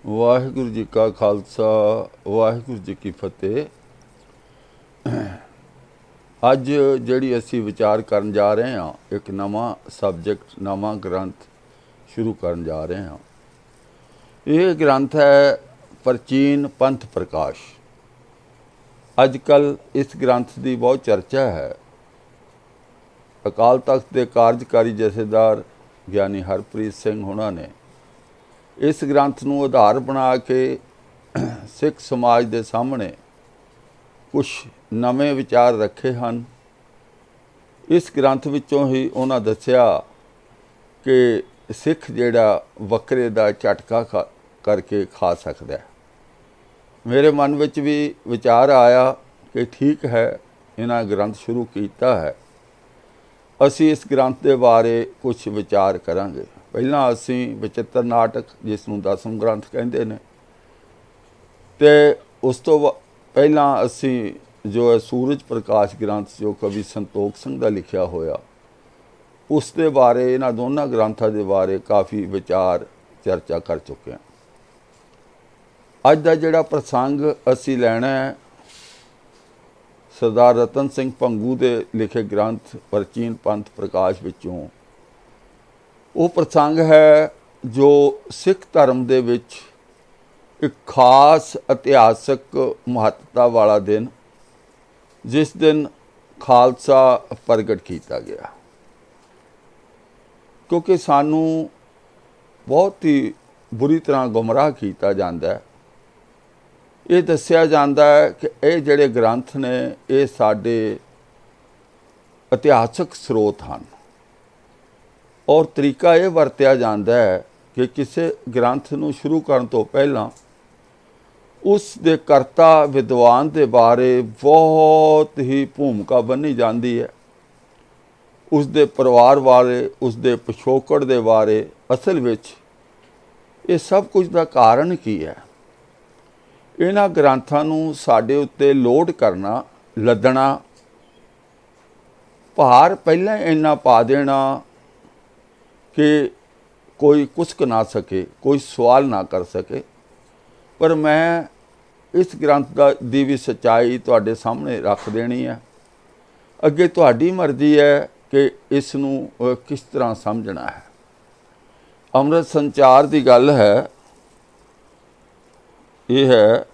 ਵਾਹਿਗੁਰੂ ਜੀ ਕਾ ਖਾਲਸਾ ਵਾਹਿਗੁਰੂ ਜੀ ਕੀ ਫਤਿਹ। ਅੱਜ ਜਿਹੜੀ ਅਸੀਂ ਵਿਚਾਰ ਕਰਨ ਜਾ ਰਹੇ ਹਾਂ, ਇੱਕ ਨਵਾਂ ਸਬਜੈਕਟ, ਨਵਾਂ ਗ੍ਰੰਥ ਸ਼ੁਰੂ ਕਰਨ ਜਾ ਰਹੇ ਹਾਂ। ਇਹ ਗ੍ਰੰਥ ਹੈ ਪ੍ਰਾਚੀਨ ਪੰਥ ਪ੍ਰਕਾਸ਼। ਅੱਜ ਕੱਲ੍ਹ ਇਸ ਗ੍ਰੰਥ ਦੀ ਬਹੁਤ ਚਰਚਾ ਹੈ। ਅਕਾਲ ਤਖਤ ਦੇ ਕਾਰਜਕਾਰੀ ਜਥੇਦਾਰ ਗਿਆਨੀ ਹਰਪ੍ਰੀਤ ਸਿੰਘ ਹੋਣਾ ਨੇ ਇਸ ਗ੍ਰੰਥ ਨੂੰ ਆਧਾਰ ਬਣਾ ਕੇ ਸਿੱਖ ਸਮਾਜ ਦੇ ਸਾਹਮਣੇ ਕੁਝ ਨਵੇਂ ਵਿਚਾਰ ਰੱਖੇ ਹਨ। ਇਸ ਗ੍ਰੰਥ ਵਿੱਚੋਂ ਹੀ ਉਹਨਾਂ ਦੱਸਿਆ ਕਿ ਸਿੱਖ ਜਿਹੜਾ ਵੱਖਰੇ ਦਾ ਝਟਕਾ ਕਰਕੇ ਖਾ ਸਕਦਾ ਹੈ। ਮੇਰੇ ਮਨ ਵਿੱਚ ਵੀ ਵਿਚਾਰ ਆਇਆ ਕਿ ਠੀਕ ਹੈ, ਇਹਨਾਂ ਗ੍ਰੰਥ ਸ਼ੁਰੂ ਕੀਤਾ ਹੈ, ਅਸੀਂ ਇਸ ਗ੍ਰੰਥ ਦੇ ਬਾਰੇ ਕੁਝ ਵਿਚਾਰ ਕਰਾਂਗੇ। ਪਹਿਲਾਂ ਅਸੀਂ ਬਚਿੱਤਰ ਨਾਟਕ, ਜਿਸ ਨੂੰ ਦਸਮ ਗ੍ਰੰਥ ਕਹਿੰਦੇ ਨੇ, ਅਤੇ ਉਸ ਤੋਂ ਪਹਿਲਾਂ ਅਸੀਂ ਜੋ ਹੈ ਸੂਰਜ ਪ੍ਰਕਾਸ਼ ਗ੍ਰੰਥ, ਜੋ ਕਵੀ ਸੰਤੋਖ ਸਿੰਘ ਦਾ ਲਿਖਿਆ ਹੋਇਆ, ਉਸ ਦੇ ਬਾਰੇ, ਇਹਨਾਂ ਦੋਨਾਂ ਗ੍ਰੰਥਾਂ ਦੇ ਬਾਰੇ ਕਾਫੀ ਵਿਚਾਰ ਚਰਚਾ ਕਰ ਚੁੱਕੇ ਹਾਂ। ਅੱਜ ਦਾ ਜਿਹੜਾ ਪ੍ਰਸੰਗ ਅਸੀਂ ਲੈਣਾ ਹੈ, ਸਰਦਾਰ ਰਤਨ ਸਿੰਘ ਭੰਗੂ ਦੇ ਲਿਖੇ ਗ੍ਰੰਥ ਪ੍ਰਾਚੀਨ ਪੰਥ ਪ੍ਰਕਾਸ਼ ਵਿੱਚੋਂ। ਉਹ ਪ੍ਰਸੰਗ ਹੈ ਜੋ ਸਿੱਖ ਧਰਮ ਦੇ ਵਿੱਚ ਇੱਕ ਖਾਸ ਇਤਿਹਾਸਕ ਮਹੱਤਤਾ ਵਾਲਾ ਦਿਨ, ਜਿਸ ਦਿਨ ਖਾਲਸਾ ਪ੍ਰਗਟ ਕੀਤਾ ਗਿਆ। ਕਿਉਂਕਿ ਸਾਨੂੰ ਬਹੁਤ ਹੀ ਬੁਰੀ ਤਰ੍ਹਾਂ ਗੁੰਮਰਾਹ ਕੀਤਾ ਜਾਂਦਾ ਹੈ। ਇਹ ਦੱਸਿਆ ਜਾਂਦਾ ਹੈ ਕਿ ਇਹ ਜਿਹੜੇ ਗ੍ਰੰਥ ਨੇ, ਇਹ ਸਾਡੇ ਇਤਿਹਾਸਕ ਸਰੋਤ ਹਨ, ਔਰ ਤਰੀਕਾ ਇਹ ਵਰਤਿਆ ਜਾਂਦਾ ਹੈ ਕਿ ਕਿਸੇ ਗ੍ਰੰਥ ਨੂੰ ਸ਼ੁਰੂ ਕਰਨ ਤੋਂ ਪਹਿਲਾਂ ਉਸ ਦੇ ਕਰਤਾ ਵਿਦਵਾਨ ਦੇ ਬਾਰੇ ਬਹੁਤ ਹੀ ਭੂਮਿਕਾ ਬੰਨ੍ਹੀ ਜਾਂਦੀ ਹੈ। ਉਸ ਦੇ ਪਰਿਵਾਰ ਬਾਰੇ, ਉਸ ਦੇ ਪਿਛੋਕੜ ਦੇ ਬਾਰੇ, ਅਸਲ ਵਿੱਚ ਇਹ ਸਭ ਕੁਝ ਦਾ ਕਾਰਨ ਕੀ ਹੈ। ਇਹਨਾਂ ਗ੍ਰੰਥਾਂ ਨੂੰ ਸਾਡੇ ਉੱਤੇ ਲੋਡ ਕਰਨਾ, ਲੱਦਣਾ, ਭਾਰ ਪਹਿਲਾਂ ਇੰਨਾ ਪਾ ਦੇਣਾ ਕਿ ਕੋਈ ਕੁਛ ਨਾ ਸਕੇ, ਕੋਈ ਸਵਾਲ ਨਾ ਕਰ ਸਕੇ। ਪਰ ਮੈਂ ਇਸ ਗ੍ਰੰਥ ਦੀ ਵੀ ਸੱਚਾਈ ਤੁਹਾਡੇ ਸਾਹਮਣੇ ਰੱਖ ਦੇਣੀ ਹੈ। ਅੱਗੇ ਤੁਹਾਡੀ ਮਰਜ਼ੀ ਹੈ ਕਿ ਇਸ ਨੂੰ ਕਿਸ ਤਰ੍ਹਾਂ ਸਮਝਣਾ ਹੈ। ਅੰਮ੍ਰਿਤ ਸੰਚਾਰ ਦੀ ਗੱਲ ਹੈ। ਇਹ ਹੈ,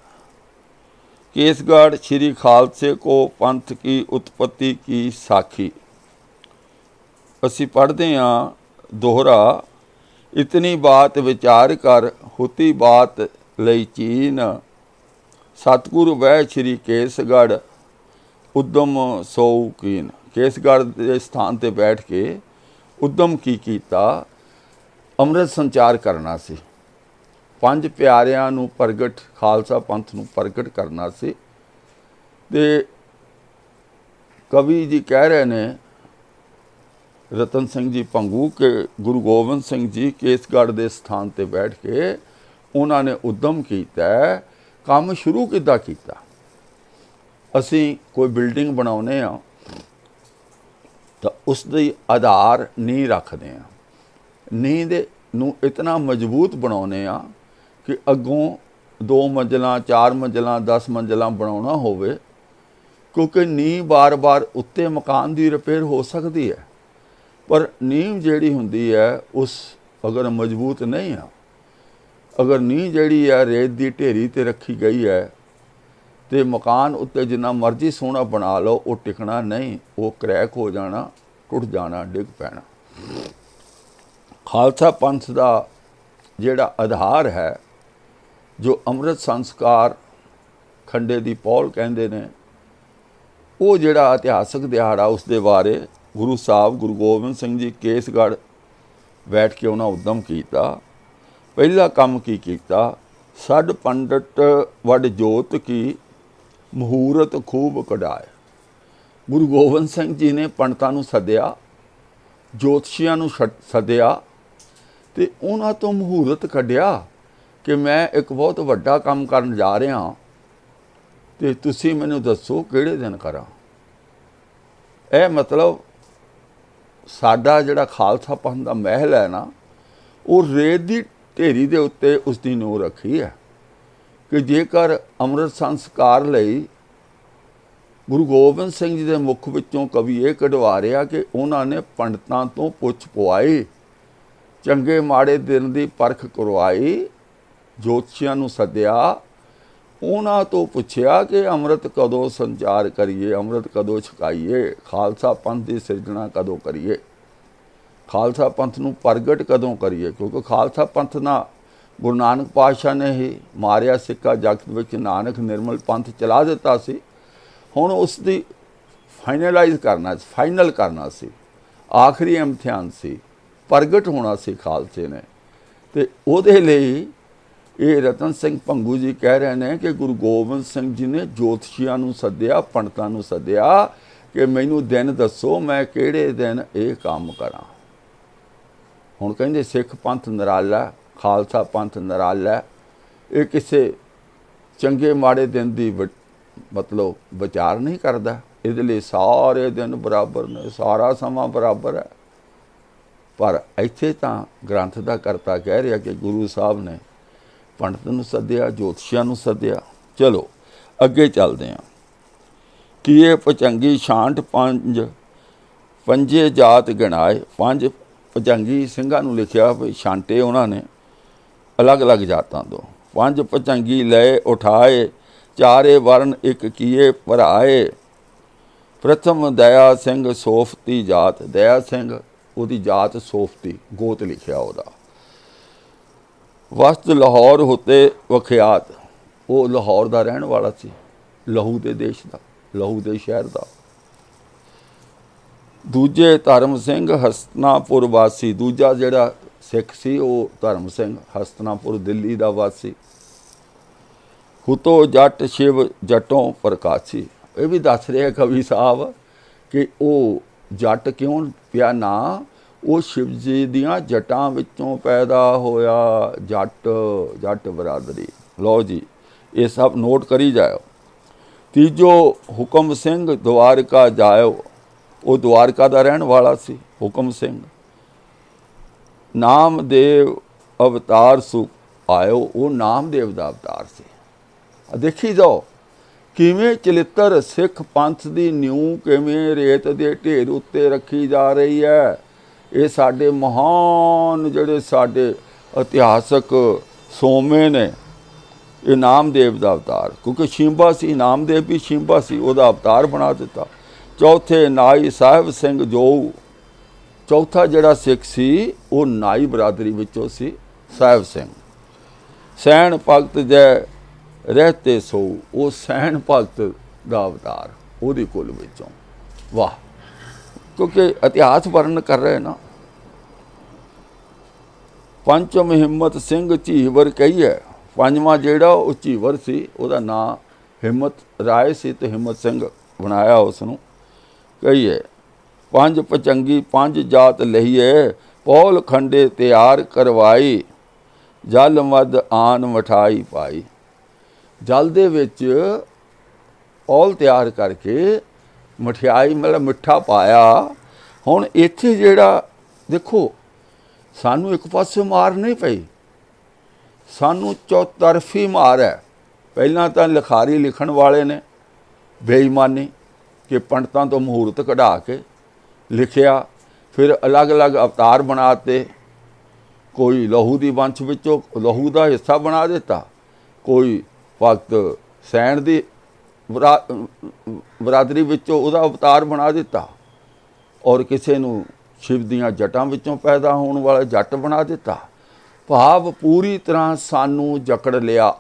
ਕੇਸਗढ़ श्री खालसे को पंथ की उत्पत्ति की साखी। असी पढ़ते हाँ दोहरा, इतनी बात विचार कर हुती बात लई चीन, सतगुरु वह श्री केसगढ़ उद्यम सौकीन। केसगढ़ के स्थान पर बैठ के उद्यम की कीता, ਅੰਮ੍ਰਿਤ ਸੰਚਾਰ ਕਰਨਾ ਸੀ, ਪੰਜ ਪਿਆਰਿਆਂ ਨੂੰ ਪ੍ਰਗਟ, ਖਾਲਸਾ ਪੰਥ ਨੂੰ ਪ੍ਰਗਟ ਕਰਨਾ ਸੀ। ਅਤੇ ਕਵੀ ਜੀ ਕਹਿ ਰਹੇ ਨੇ, ਰਤਨ ਸਿੰਘ ਜੀ ਭੰਗੂ, ਕਿ ਗੁਰੂ ਗੋਬਿੰਦ ਸਿੰਘ ਜੀ ਕੇਸਗੜ੍ਹ ਦੇ ਸਥਾਨ 'ਤੇ ਬੈਠ ਕੇ ਉਹਨਾਂ ਨੇ ਉਦਮ ਕੀਤਾ। ਕੰਮ ਸ਼ੁਰੂ ਕਿੱਦਾਂ ਕੀਤਾ? ਅਸੀਂ ਕੋਈ ਬਿਲਡਿੰਗ ਬਣਾਉਂਦੇ ਹਾਂ ਤਾਂ ਉਸ ਦੀ ਆਧਾਰ ਨੀਂਹ ਰੱਖਦੇ ਹਾਂ। ਨੀਂਹ ਦੇ ਨੂੰ ਇਤਨਾ ਮਜ਼ਬੂਤ ਬਣਾਉਂਦੇ ਹਾਂ ਕਿ ਅੱਗੋਂ 2 ਮੰਜ਼ਲਾਂ, 4 ਮੰਜ਼ਲਾਂ, 10 ਮੰਜ਼ਲਾਂ ਬਣਾਉਣਾ ਹੋਵੇ, ਕਿਉਂਕਿ ਨੀਂਹ ਬਾਰ-ਬਾਰ ਉੱਤੇ ਮਕਾਨ ਦੀ ਰਿਪੇਅਰ ਹੋ ਸਕਦੀ ਹੈ, ਪਰ ਨੀਂਹ ਜਿਹੜੀ ਹੁੰਦੀ ਹੈ ਉਸ ਅਗਰ ਮਜ਼ਬੂਤ ਨਹੀਂ ਆ, ਅਗਰ ਨੀਂਹ ਜਿਹੜੀ ਹੈ ਰੇਤ ਦੀ ਢੇਰੀ 'ਤੇ ਰੱਖੀ ਗਈ ਹੈ, ਅਤੇ ਮਕਾਨ ਉੱਤੇ ਜਿੰਨਾ ਮਰਜ਼ੀ ਸੋਹਣਾ ਬਣਾ ਲਓ, ਉਹ ਟਿਕਣਾ ਨਹੀਂ, ਉਹ ਕਰੈਕ ਹੋ ਜਾਣਾ, ਟੁੱਟ ਜਾਣਾ, ਡਿੱਗ ਪੈਣਾ। ਖਾਲਸਾ ਪੰਥ ਦਾ ਜਿਹੜਾ ਆਧਾਰ ਹੈ, ਜੋ ਅੰਮ੍ਰਿਤ ਸੰਸਕਾਰ ਖੰਡੇ ਦੀ ਪੌਲ ਕਹਿੰਦੇ ਨੇ, ਉਹ ਜਿਹੜਾ ਇਤਿਹਾਸਕ ਦਿਹਾੜਾ, ਉਸ ਦੇ ਬਾਰੇ ਗੁਰੂ ਸਾਹਿਬ ਗੁਰੂ ਗੋਬਿੰਦ ਸਿੰਘ ਜੀ ਕੇਸਗੜ੍ਹ ਬੈਠ ਕੇ ਉਹਨਾਂ ਉਦਮ ਕੀਤਾ। ਪਹਿਲਾ ਕੰਮ ਕੀ ਕੀਤਾ? ਸੱਡ ਪੰਡਤ ਵੱਡ ਜੋਤ ਕੀ ਮਹੂਰਤ ਖੂਬ ਕਢਾਏ। ਗੁਰੂ ਗੋਬਿੰਦ ਸਿੰਘ ਜੀ ਨੇ ਪੰਡਤਾਂ ਨੂੰ ਸੱਦਿਆ, ਜੋਤਸ਼ੀਆਂ ਨੂੰ ਸੱਦਿਆ, ਅਤੇ ਉਹਨਾਂ ਤੋਂ ਮਹੂਰਤ ਕੱਢਿਆ ਕਿ ਮੈਂ ਇੱਕ ਬਹੁਤ ਵੱਡਾ ਕੰਮ ਕਰਨ ਜਾ ਰਿਹਾ, ਅਤੇ ਤੁਸੀਂ ਮੈਨੂੰ ਦੱਸੋ ਕਿਹੜੇ ਦਿਨ ਕਰਾਂ। ਇਹ ਮਤਲਬ ਸਾਡਾ ਜਿਹੜਾ ਖਾਲਸਾ ਪੰਥ ਦਾ ਮਹਿਲ ਹੈ ਨਾ, ਉਹ ਰੇਤ ਦੀ ਢੇਰੀ ਦੇ ਉੱਤੇ ਉਸ ਦੀ ਨੂੰਹ ਰੱਖੀ ਹੈ ਕਿ ਜੇਕਰ ਅੰਮ੍ਰਿਤ ਸੰਸਕਾਰ ਲਈ ਗੁਰੂ ਗੋਬਿੰਦ ਸਿੰਘ ਜੀ ਦੇ ਮੁਖ ਵਿੱਚੋਂ ਕਵੀ ਇਹ ਕਢਵਾ ਰਿਹਾ ਕਿ ਉਹਨਾਂ ਨੇ ਪੰਡਤਾਂ ਤੋਂ ਪੁੱਛ ਪਵਾਈ, ਚੰਗੇ ਮਾੜੇ ਦਿਨ ਦੀ ਪਰਖ ਕਰਵਾਈ, ਜੋਤਸ਼ੀਆਂ ਨੂੰ ਸੱਦਿਆ, ਉਹਨਾਂ ਤੋਂ ਪੁੱਛਿਆ ਕਿ ਅੰਮ੍ਰਿਤ ਕਦੋਂ ਸੰਚਾਰ ਕਰੀਏ, ਅੰਮ੍ਰਿਤ ਕਦੋਂ ਛਕਾਈਏ, ਖਾਲਸਾ ਪੰਥ ਦੀ ਸਿਰਜਣਾ ਕਦੋਂ ਕਰੀਏ, ਖਾਲਸਾ ਪੰਥ ਨੂੰ ਪ੍ਰਗਟ ਕਦੋਂ ਕਰੀਏ। ਕਿਉਂਕਿ ਖਾਲਸਾ ਪੰਥ ਨਾਲ ਗੁਰੂ ਨਾਨਕ ਪਾਤਸ਼ਾਹ ਨੇ ਹੀ ਮਾਰਿਆ ਸਿੱਕਾ ਜਗਤ ਵਿੱਚ, ਨਾਨਕ ਨਿਰਮਲ ਪੰਥ ਚਲਾ ਦਿੱਤਾ ਸੀ। ਹੁਣ ਉਸ ਦੀ ਫਾਈਨਲ ਕਰਨਾ ਸੀ, ਆਖਰੀ ਇਮਤਿਹਾਨ ਸੀ, ਪ੍ਰਗਟ ਹੋਣਾ ਸੀ ਖਾਲਸੇ ਨੇ। ਤੇ ਉਹਦੇ ਲਈ ਇਹ ਰਤਨ ਸਿੰਘ ਭੰਗੂ ਜੀ ਕਹਿ ਰਹੇ ਨੇ ਕਿ ਗੁਰੂ ਗੋਬਿੰਦ ਸਿੰਘ ਜੀ ਨੇ ਜੋਤਸ਼ੀਆਂ ਨੂੰ ਸੱਦਿਆ, ਪੰਡਤਾਂ ਨੂੰ ਸੱਦਿਆ ਕਿ ਮੈਨੂੰ ਦਿਨ ਦੱਸੋ, ਮੈਂ ਕਿਹੜੇ ਦਿਨ ਇਹ ਕੰਮ ਕਰਾਂ। ਹੁਣ ਕਹਿੰਦੇ ਸਿੱਖ ਪੰਥ ਨਿਰਾਲਾ, ਖਾਲਸਾ ਪੰਥ ਨਿਰਾਲਾ, ਇਹ ਕਿਸੇ ਚੰਗੇ ਮਾੜੇ ਦਿਨ ਦੀ ਮਤਲਬ ਵਿਚਾਰ ਨਹੀਂ ਕਰਦਾ। ਇਹਦੇ ਲਈ ਸਾਰੇ ਦਿਨ ਬਰਾਬਰ ਨੇ, ਸਾਰਾ ਸਮਾਂ ਬਰਾਬਰ ਹੈ। ਪਰ ਇੱਥੇ ਤਾਂ ਗ੍ਰੰਥ ਦਾ ਕਰਤਾ ਕਹਿ ਰਿਹਾ ਕਿ ਗੁਰੂ ਸਾਹਿਬ ਨੇ ਪੰਡਤ ਨੂੰ ਸੱਦਿਆ, ਜੋਤਸ਼ੀਆਂ ਨੂੰ ਸੱਦਿਆ। ਚਲੋ ਅੱਗੇ ਚੱਲਦੇ ਹਾਂ। ਕਿ ਇਹ ਭੁਜੰਗੀ ਛਾਂਟ ਪੰਜੇ ਜਾਤ ਗਿਣਾਏ, 5 ਭੁਜੰਗੀ ਸਿੰਘਾਂ ਨੂੰ ਲਿਖਿਆ ਵੀ ਛਾਂਟੇ ਉਹਨਾਂ ਨੇ ਅਲੱਗ-ਅਲੱਗ ਜਾਤਾਂ ਤੋਂ। 5 ਭੁਜੰਗੀ ਲਏ ਉਠਾਏ, ਚਾਰੇ ਵਰਨ ਇੱਕ ਕੀਏ ਭਰਾਏ। ਪ੍ਰਥਮ ਦਇਆ ਸਿੰਘ ਸੋਫਤੀ ਜਾਤ, ਦਇਆ ਸਿੰਘ ਉਹਦੀ ਜਾਤ ਸੋਫਤੀ, ਗੋਤ ਲਿਖਿਆ ਉਹਦਾ। ਵਸਤ ਲਾਹੌਰ ਹੁਤੇ ਵਖਿਆਤ, ਉਹ ਲਾਹੌਰ ਦਾ ਰਹਿਣ ਵਾਲਾ ਸੀ, ਲਹੂ ਦੇ ਦੇਸ਼ ਦਾ, ਲਹੂ ਦੇ ਸ਼ਹਿਰ ਦਾ। ਦੂਜੇ ਧਰਮ ਸਿੰਘ ਹਸਤਨਾਪੁਰ ਵਾਸੀ, ਦੂਜਾ ਜਿਹੜਾ ਸਿੱਖ ਸੀ ਉਹ ਧਰਮ ਸਿੰਘ ਹਸਤਨਾਪੁਰ ਦਿੱਲੀ ਦਾ ਵਾਸੀ। ਹੁਤੋ ਜੱਟ ਸ਼ਿਵ ਜਟੋਂ ਪ੍ਰਕਾਸ਼ੀ, ਇਹ ਵੀ ਦੱਸ ਰਿਹਾ ਕਵੀ ਸਾਹਿਬ ਕਿ ਉਹ ਜੱਟ ਕਿਉਂ ਪਿਆ ਨਾ, ਉਹ ਸ਼ਿਵ ਜੀ ਦੀਆਂ ਜਟਾਂ ਵਿੱਚੋਂ ਪੈਦਾ ਹੋਇਆ, ਜੱਟ ਬਰਾਦਰੀ। ਲਓ ਜੀ, ਇਹ ਸਭ ਨੋਟ ਕਰੀ ਜਾਓ। ਤੀਜੋ ਹੁਕਮ ਸਿੰਘ ਦੁਆਰਕਾ ਜਾਇਓ, ਉਹ ਦੁਆਰਕਾ ਦਾ ਰਹਿਣ ਵਾਲਾ ਸੀ ਹੁਕਮ ਸਿੰਘ। ਨਾਮਦੇਵ ਅਵਤਾਰ ਸੁ ਆਇਓ, ਉਹ ਨਾਮਦੇਵ ਦਾ ਅਵਤਾਰ ਸੀ। ਦੇਖੀ ਜਾਓ ਕਿਵੇਂ ਚਲਿੱਤਰ ਸਿੱਖ ਪੰਥ ਦੀ ਨਿਊ ਕਿਵੇਂ ਰੇਤ ਦੇ ਢੇਰ ਉੱਤੇ ਰੱਖੀ ਜਾ ਰਹੀ ਹੈ। ਇਹ ਸਾਡੇ ਮਹਾਨ ਜਿਹੜੇ ਸਾਡੇ ਇਤਿਹਾਸਕ ਸੋਮੇ ਨੇ, ਇਹ ਨਾਮਦੇਵ ਦਾ ਅਵਤਾਰ, ਕਿਉਂਕਿ ਸ਼ਿੰਬਾ ਸੀ, ਨਾਮਦੇਵ ਵੀ ਸ਼ਿੰਬਾ ਸੀ, ਉਹਦਾ ਅਵਤਾਰ ਬਣਾ ਦਿੱਤਾ। ਚੌਥੇ ਨਾਈ ਸਾਹਿਬ ਸਿੰਘ ਜੋ, ਚੌਥਾ ਜਿਹੜਾ ਸਿੱਖ ਸੀ ਉਹ ਨਾਈ ਬਰਾਦਰੀ ਵਿੱਚੋਂ ਸੀ, ਸਾਹਿਬ ਸਿੰਘ। ਸੈਣ ਭਗਤ ਜੈ ਰਹਤੇ ਸੋ, ਉਹ ਸੈਣ ਭਗਤ ਦਾ ਅਵਤਾਰ ਉਹਦੀ ਕੁਲ ਵਿੱਚੋਂ। ਵਾਹ, ਕਿਉਂਕਿ ਇਤਿਹਾਸ ਵਰਣਨ ਕਰ ਰਹੇ ਨਾ। ਪੰਚਮ ਹਿੰਮਤ ਸਿੰਘ ਝੀਵਰ ਕਹੀਏ, ਪੰਜਵਾਂ ਜਿਹੜਾ ਉਹ ਝੀਵਰ ਸੀ, ਉਹਦਾ ਨਾਂ ਹਿੰਮਤ ਰਾਏ ਸੀ ਤੇ ਹਿੰਮਤ ਸਿੰਘ ਬਣਾਇਆ ਉਸ ਨੂੰ ਕਹੀਏ। 5 ਭੁਜੰਗੀ 5 ਜਾਤ ਲਈਏ, ਪੌਲ ਖੰਡੇ ਤਿਆਰ ਕਰਵਾਈ, ਜਲ ਮਦ ਆਨ ਮਠਾਈ ਪਾਈ। ਜਲ ਦੇ ਵਿੱਚ ਪੌਲ ਤਿਆਰ ਕਰਕੇ ਮਠਿਆਈ ਮਤਲਬ ਮਿੱਠਾ ਪਾਇਆ। ਹੁਣ ਇੱਥੇ ਜਿਹੜਾ ਦੇਖੋ, ਸਾਨੂੰ ਇੱਕ ਪਾਸੇ ਮਾਰ ਨਹੀਂ ਪਈ, ਸਾਨੂੰ ਚੌਤਰਫੀ ਮਾਰ ਹੈ। ਪਹਿਲਾਂ ਤਾਂ ਲਿਖਾਰੀ ਲਿਖਣ ਵਾਲੇ ਨੇ ਬੇਈਮਾਨੀ ਕਿ ਪੰਡਤਾਂ ਤੋਂ ਮਹੂਰਤ ਕਢਾ ਕੇ ਲਿਖਿਆ, ਫਿਰ ਅਲੱਗ-ਅਲੱਗ ਅਵਤਾਰ ਬਣਾਤੇ। ਕੋਈ ਲਹੂ ਦੀ ਵੰਸ਼ ਵਿੱਚੋਂ ਲਹੂ ਦਾ ਹਿੱਸਾ ਬਣਾ ਦਿੱਤਾ, ਕੋਈ ਭਗਤ ਸੈਣ ਦੀ ਬਰਾਦਰੀ ਵਿੱਚੋਂ ਉਹਦਾ ਅਵਤਾਰ ਬਣਾ ਦਿੱਤਾ, ਔਰ ਕਿਸੇ ਨੂੰ ਸ਼ਿਵ ਦੀਆਂ ਜਟਾਂ ਵਿੱਚੋਂ ਪੈਦਾ ਹੋਣ ਵਾਲਾ ਜੱਟ ਬਣਾ ਦਿੱਤਾ। ਭਾਵ ਪੂਰੀ ਤਰ੍ਹਾਂ ਸਾਨੂੰ ਜਕੜ ਲਿਆ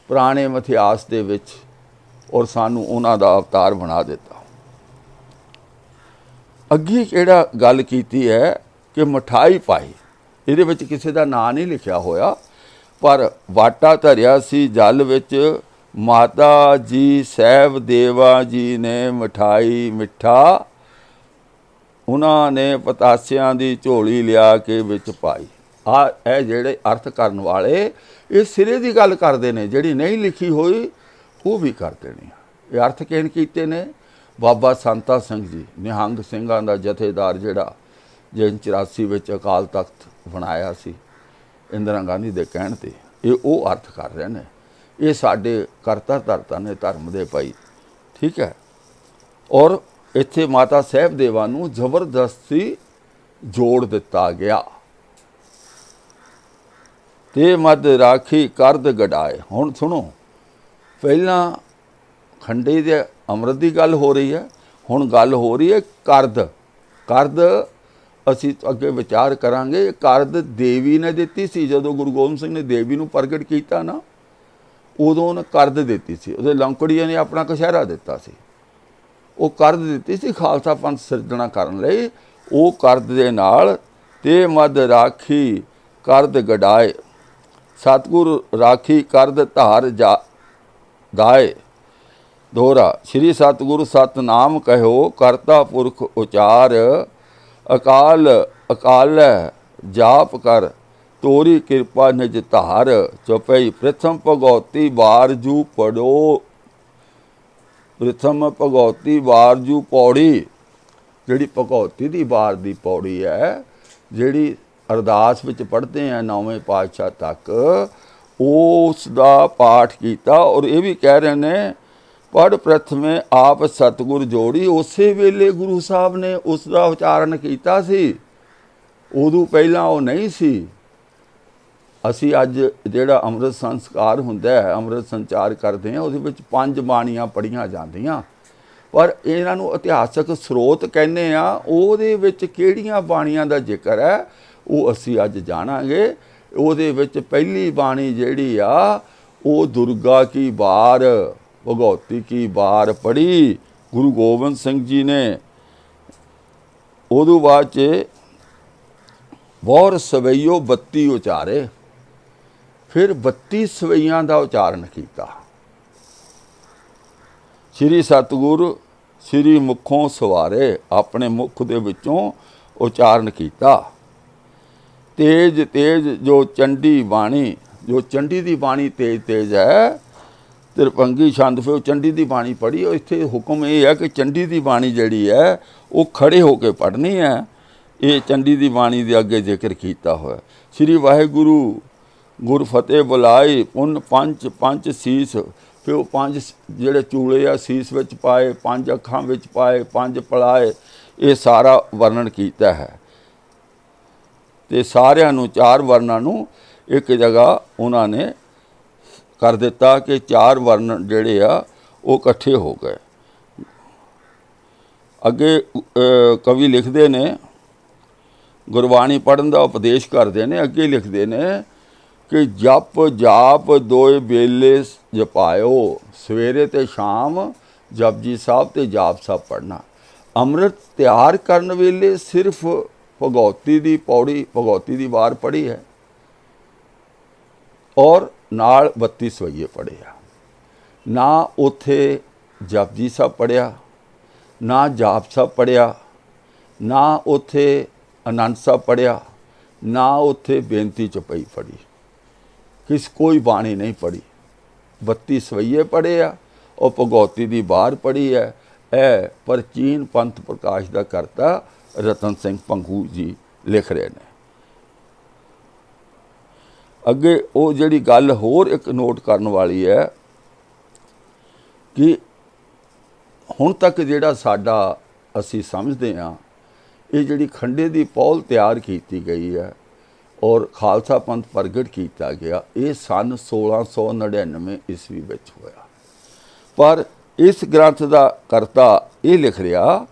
ਪੁਰਾਣੇ ਇਤਿਹਾਸ ਦੇ ਵਿੱਚ, ਔਰ ਸਾਨੂੰ ਉਹਨਾਂ ਦਾ ਅਵਤਾਰ ਬਣਾ ਦਿੱਤਾ। ਅੱਗੇ ਕਿਹੜਾ ਗੱਲ ਕੀਤੀ ਹੈ ਕਿ ਮਠਾਈ ਪਾਈ, ਇਹਦੇ ਵਿੱਚ ਕਿਸੇ ਦਾ ਨਾਂ ਨਹੀਂ ਲਿਖਿਆ ਹੋਇਆ, ਪਰ ਵਾਟਾ ਧਰਿਆ ਸੀ ਜਲ ਵਿੱਚ, ਮਾਤਾ ਜੀ ਸਾਹਿਬ ਦੇਵਾ ਜੀ ਨੇ ਮਠਾਈ ਮਿੱਠਾ, ਉਹਨਾਂ ਨੇ ਪਤਾਸਿਆਂ ਦੀ ਝੋਲੀ ਲਿਆ ਕੇ ਵਿੱਚ ਪਾਈ। ਇਹ ਜਿਹੜੇ ਅਰਥ ਕਰਨ ਵਾਲੇ ਇਹ ਸਿਰੇ ਦੀ ਗੱਲ ਕਰਦੇ ਨੇ, ਜਿਹੜੀ ਨਹੀਂ ਲਿਖੀ ਹੋਈ ਉਹ ਵੀ ਕਰਦੇ ਨੇ। ਇਹ ਅਰਥ ਕਿਹਨ ਕੀਤੇ ਨੇ? ਬਾਬਾ ਸੰਤਾ ਸਿੰਘ ਜੀ, ਨਿਹੰਗ ਸਿੰਘਾਂ ਦਾ ਜਥੇਦਾਰ, ਜਿਹੜਾ ਜਿਨ 84 ਵਿੱਚ ਅਕਾਲ ਤਖਤ ਬਣਾਇਆ ਸੀ, ਇੰਦਰਾ ਗਾਂਧੀ ਦੇ ਕਹਿਣ 'ਤੇ ਇਹ ਉਹ ਅਰਥ ਕਰ ਰਹੇ ਨੇ। ਇਹ ਸਾਡੇ ਕਰਤਾ ਧਰਤਾ ਨੇ ਧਰਮ ਦੇ ਭਾਈ, ਠੀਕ ਹੈ। ਔਰ ਇੱਥੇ ਮਾਤਾ ਸਾਹਿਬ ਦੇਵਾ ਨੂੰ ਜ਼ਬਰਦਸਤੀ ਜੋੜ ਦਿੱਤਾ ਗਿਆ। ਤੇ ਮਦ ਰਾਖੀ ਕਰਦ ਗਡਾਏ। ਹੁਣ ਸੁਣੋ, ਪਹਿਲਾਂ ਖੰਡੇ ਦੇ ਅੰਮ੍ਰਿਤ ਦੀ ਗੱਲ ਹੋ ਰਹੀ ਹੈ, ਹੁਣ ਗੱਲ ਹੋ ਰਹੀ ਹੈ ਕਰਦ। ਕਰਦ ਅਸੀਂ ਅੱਗੇ ਵਿਚਾਰ ਕਰਾਂਗੇ। ਕਰਦ ਦੇਵੀ ਨੇ ਦਿੱਤੀ ਸੀ। ਜਦੋਂ ਗੁਰੂ ਗੋਬਿੰਦ ਸਿੰਘ ਨੇ ਦੇਵੀ ਨੂੰ ਪ੍ਰਗਟ ਕੀਤਾ ਨਾ, ਉਦੋਂ ਉਹਨੇ ਕਰਦ ਦਿੱਤੀ ਸੀ। ਉਹਦੇ ਲੰਕੜੀਆਂ ਨੇ ਆਪਣਾ ਕਸ਼ਹਿਰਾ ਦਿੱਤਾ ਸੀ। ਉਹ ਕਰਦ ਦਿੱਤੀ ਸੀ ਖਾਲਸਾ ਪੰਥ ਸਿਰਜਣਾ ਕਰਨ ਲਈ। ਉਹ ਕਰਦ ਦੇ ਨਾਲ ਤੇ ਮਦ ਰਾਖੀ ਕਰਦ ਗਡਾਏ, ਸਤਿਗੁਰ ਰਾਖੀ ਕਰਦ ਧਾਰ ਜਾ ਗਾਏ। ਦੋਹਰਾ। ਸ਼੍ਰੀ ਸਤਿਗੁਰ ਸਤਨਾਮ ਕਹਿਓ, ਕਰਤਾ ਪੁਰਖ ਉਚਾਰ, ਅਕਾਲ ਅਕਾਲ ਜਾਪ ਕਰ, ਤੋਰੀ ਕਿਰਪਾ ਨਿਜ ਧਾਰ। ਚੌਪਈ। ਪ੍ਰਥਮ ਭਗਉਤੀ ਵਾਰਜੂ ਪੜੋ, ਪ੍ਰਥਮ ਭਗਉਤੀ ਵਾਰਜੂ ਪੌੜੀ। ਜਿਹੜੀ ਭਗਉਤੀ ਦੀ ਵਾਰ ਦੀ ਪੌੜੀ ਹੈ, ਜਿਹੜੀ ਅਰਦਾਸ ਵਿੱਚ ਪੜ੍ਹਦੇ ਆ 9ਵੇਂ ਪਾਤਸ਼ਾਹ ਤੱਕ, ਉਸ ਦਾ ਪਾਠ ਕੀਤਾ। ਔਰ ਇਹ ਵੀ ਕਹਿ ਰਹੇ ਨੇ ਪੜ੍ਹ ਪ੍ਰਥਮੇ ਆਪ ਸਤਿਗੁਰ ਜੋੜੀ। ਉਸੇ ਵੇਲੇ ਗੁਰੂ ਸਾਹਿਬ ਨੇ ਉਸ ਦਾ ਉਚਾਰਨ ਕੀਤਾ ਸੀ, ਉਦੋਂ ਪਹਿਲਾਂ ਉਹ ਨਹੀਂ ਸੀ। ਅਸੀਂ ਅੱਜ ਜਿਹੜਾ ਅੰਮ੍ਰਿਤ ਸੰਸਕਾਰ ਹੁੰਦਾ ਹੈ, ਅੰਮ੍ਰਿਤ ਸੰਚਾਰ ਕਰਦੇ ਹਾਂ, ਉਹਦੇ ਵਿੱਚ 5 ਬਾਣੀਆਂ ਪੜ੍ਹੀਆਂ ਜਾਂਦੀਆਂ, ਪਰ ਇਹਨਾਂ ਨੂੰ ਇਤਿਹਾਸਕ ਸਰੋਤ ਕਹਿੰਦੇ ਆ। ਉਹਦੇ ਵਿੱਚ ਕਿਹੜੀਆਂ ਬਾਣੀਆਂ ਦਾ ਜ਼ਿਕਰ ਹੈ ਉਹ ਅਸੀਂ ਅੱਜ ਜਾਣਾਂਗੇ। ਉਹਦੇ ਵਿੱਚ ਪਹਿਲੀ ਬਾਣੀ ਜਿਹੜੀ ਆ ਉਹ ਦੁਰਗਾ ਕੀ ਵਾਰ, ਭਗਉਤੀ ਕੀ ਵਾਰ ਪੜ੍ਹੀ ਗੁਰੂ ਗੋਬਿੰਦ ਸਿੰਘ ਜੀ ਨੇ। ਉਦੋਂ ਬਾਅਦ 'ਚ ਬੌਰ ਸਵਈਓ 32 ਉਚਾਰੇ, ਫਿਰ 32 ਸਵਈਆਂ ਦਾ ਉਚਾਰਨ ਕੀਤਾ। ਸ਼੍ਰੀ ਸਤਿਗੁਰ ਸ਼੍ਰੀ ਮੁਖੋਂ ਸਵਾਰੇ, ਆਪਣੇ ਮੁਖ ਦੇ ਵਿੱਚੋਂ ਉਚਾਰਨ ਕੀਤਾ। ਤੇਜ ਤੇਜ ਜੋ ਚੰਡੀ ਬਾਣੀ, ਜੋ ਚੰਡੀ ਦੀ ਬਾਣੀ ਤੇਜ ਤੇਜ ਹੈ, ਤਿਰਪੰਗੀ ਛੰਦ। ਫਿਰ ਚੰਡੀ ਦੀ ਬਾਣੀ ਪੜ੍ਹੀ। ਇੱਥੇ ਹੁਕਮ ਇਹ ਹੈ ਕਿ ਚੰਡੀ ਦੀ ਬਾਣੀ ਜਿਹੜੀ ਹੈ ਉਹ ਖੜੇ ਹੋ ਕੇ ਪੜ੍ਹਨੀ ਹੈ। ਇਹ ਚੰਡੀ ਦੀ ਬਾਣੀ ਦੇ ਅੱਗੇ ਜ਼ਿਕਰ ਕੀਤਾ ਹੋਇਆ। ਸ਼੍ਰੀ ਵਾਹਿਗੁਰੂ ਗੁਰ ਫਤਿਹ ਬੁਲਾਈ, ਪੁੰਨ ਪੰਜ ਪੰਜ ਸੀਸ। ਫਿਰ ਉਹ 5 ਜਿਹੜੇ ਚੂਲੇ ਆ ਸੀਸ ਵਿੱਚ ਪਾਏ, 5 ਅੱਖਾਂ ਵਿੱਚ ਪਾਏ, 5 ਪਲਾਏ। ਇਹ ਸਾਰਾ ਵਰਣਨ ਕੀਤਾ ਹੈ। ਤੇ ਸਾਰਿਆਂ ਨੂੰ 4 ਵਰਨਾਂ ਨੂੰ ਇੱਕ ਜਗ੍ਹਾ ਉਹਨਾਂ ਨੇ ਕਰ ਦਿੱਤਾ ਕਿ 4 ਵਰਨ ਜਿਹੜੇ ਆ ਉਹ ਇਕੱਠੇ ਹੋ ਗਏ। ਅੱਗੇ ਕਵੀ ਲਿਖਦੇ ਨੇ, ਗੁਰਬਾਣੀ ਪੜ੍ਹਨ ਦਾ ਉਪਦੇਸ਼ ਕਰਦੇ ਨੇ। ਅੱਗੇ ਲਿਖਦੇ ਨੇ ਕਿ ਜਪ ਜਾਪ ਦੋਏ ਵੇਲੇ ਜਪਾਇਓ, ਸਵੇਰੇ ਤੇ ਸ਼ਾਮ ਜਪਜੀ ਸਾਹਿਬ ਤੇ ਜਾਪ ਸਾਹਿਬ ਪੜ੍ਹਨਾ। ਅੰਮ੍ਰਿਤ ਤਿਆਰ ਕਰਨ ਵੇਲੇ ਸਿਰਫ ਭਗਉਤੀ ਦੀ ਪੌੜੀ, ਭਗਉਤੀ ਦੀ ਵਾਰ ਪੜ੍ਹੀ ਹੈ, ਔਰ ਨਾਲ 32 ਸਵਈਏ ਪੜ੍ਹੇ ਆ। ਨਾ ਉੱਥੇ ਜਪਜੀ ਸਾਹਿਬ ਪੜ੍ਹਿਆ, ਨਾ ਜਾਪ ਸਾਹਿਬ ਪੜ੍ਹਿਆ, ਨਾ ਉੱਥੇ ਆਨੰਦ ਸਾਹਿਬ ਪੜ੍ਹਿਆ, ਨਾ ਉੱਥੇ ਬੇਨਤੀ ਚੌਪਈ ਪੜ੍ਹੀ। ਕੋਈ ਬਾਣੀ ਨਹੀਂ ਪੜ੍ਹੀ। 32 ਸਵਈਏ ਪੜ੍ਹੇ ਆ ਉਹ ਭਗਉਤੀ ਦੀ ਵਾਰ ਪੜ੍ਹੀ ਹੈ। ਇਹ ਪ੍ਰਾਚੀਨ ਪੰਥ ਪ੍ਰਕਾਸ਼ ਦਾ ਕਰਤਾ ਰਤਨ ਸਿੰਘ ਭੰਗੂ ਜੀ ਲਿਖ ਰਹੇ ਨੇ। ਅੱਗੇ ਉਹ ਜਿਹੜੀ ਗੱਲ ਹੋਰ ਇੱਕ ਨੋਟ ਕਰਨ ਵਾਲੀ ਹੈ ਕਿ ਹੁਣ ਤੱਕ ਜਿਹੜਾ ਸਾਡਾ ਅਸੀਂ ਸਮਝਦੇ ਹਾਂ, ਇਹ ਜਿਹੜੀ ਖੰਡੇ ਦੀ ਪੌਲ ਤਿਆਰ ਕੀਤੀ ਗਈ ਹੈ ਔਰ ਖਾਲਸਾ ਪੰਥ ਪ੍ਰਗਟ ਕੀਤਾ ਗਿਆ, ਇਹ ਸਨ 1699 ਈਸਵੀ ਵਿੱਚ ਹੋਇਆ। ਪਰ ਇਸ ਗ੍ਰੰਥ ਦਾ ਕਰਤਾ ਇਹ ਲਿਖ ਰਿਹਾ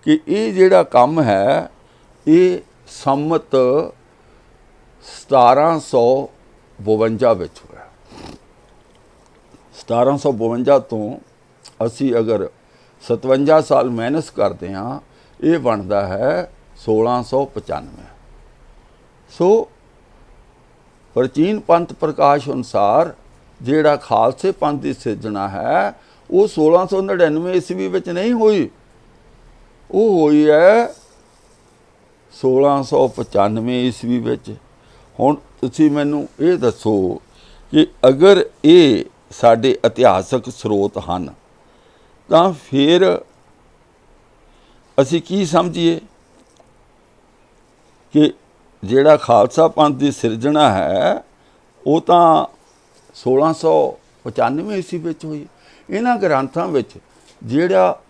ਕਿ ਇਹ ਜਿਹੜਾ ਕੰਮ ਹੈ ਇਹ ਸੰਮਤ 1752 ਵਿੱਚ ਹੋਇਆ। 1752 ਤੋਂ ਅਸੀਂ ਅਗਰ 57 ਸਾਲ ਮਿਹਨਤ ਕਰਦੇ ਹਾਂ, ਇਹ ਬਣਦਾ ਹੈ 1695। ਸੋ ਪ੍ਰਾਚੀਨ ਪੰਥ ਪ੍ਰਕਾਸ਼ ਅਨੁਸਾਰ ਜਿਹੜਾ ਖਾਲਸੇ ਪੰਥ ਦੀ ਸਿਰਜਣਾ ਹੈ ਉਹ 1699 ਈਸਵੀ ਵਿੱਚ ਨਹੀਂ ਹੋਈ, ਉਹ ਹੋਈ ਹੈ 1695 ਈਸਵੀ ਵਿੱਚ। ਹੁਣ ਤੁਸੀਂ ਮੈਨੂੰ ਇਹ ਦੱਸੋ ਕਿ ਅਗਰ ਇਹ ਸਾਡੇ ਇਤਿਹਾਸਕ ਸਰੋਤ ਹਨ ਤਾਂ ਫਿਰ ਅਸੀਂ ਕੀ ਸਮਝੀਏ ਕਿ ਜਿਹੜਾ ਖਾਲਸਾ ਪੰਥ ਦੀ ਸਿਰਜਣਾ ਹੈ ਉਹ ਤਾਂ 1695 ਈਸਵੀ ਵਿੱਚ ਹੋਈ। ਇਹਨਾਂ ਗ੍ਰੰਥਾਂ ਵਿੱਚ ਜਿਹੜਾ